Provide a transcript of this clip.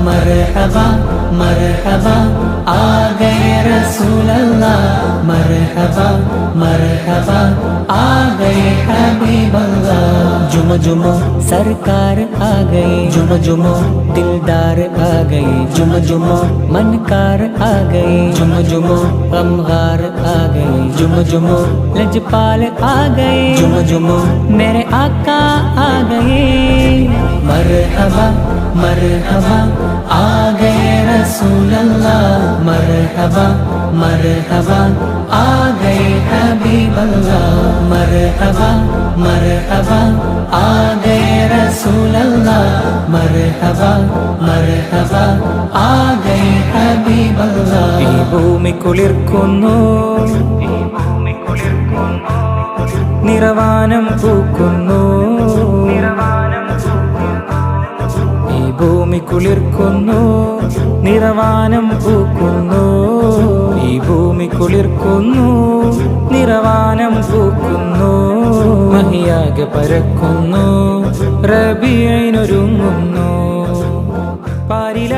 മർഹബ മർഹബ ആ ഗയേ റസൂലല്ലാഹ് മർഹബ മർഹബ ആ ഗയേ ഹബീബല്ലാഹ് जुम जुम सरकार आ गए जुम जुम दिलदार आ गए जुम जुम मनकार आ गए जुम जुम गमगार आ गए जुम जुम लजपाल आ गए जुम जुम मेरे आका आ गए मरहबा मरहबा आ गए रसूल अल्लाह मरहबा मरहबा आ गए हबीब अल्लाह मरहबा मरहबा आ गए रसूल अल्लाह मरहबा मरहबा आ गए हबीब अल्लाह ഈ ഭൂമി കുളിർക്കുന്നു നിറവാനം പൂക്കുന്നു ഈ ഭൂമി കുളിർക്കുന്നു നിറവാനം പൂക്കുന്നു ഈ ഭൂമി കുളിർക്കുന്നു നിറവാനം പൂക്കുന്നു മഹിയാകെ പരക്കുന്നു റബീഇനൊരുങ്ങുന്നു പാരില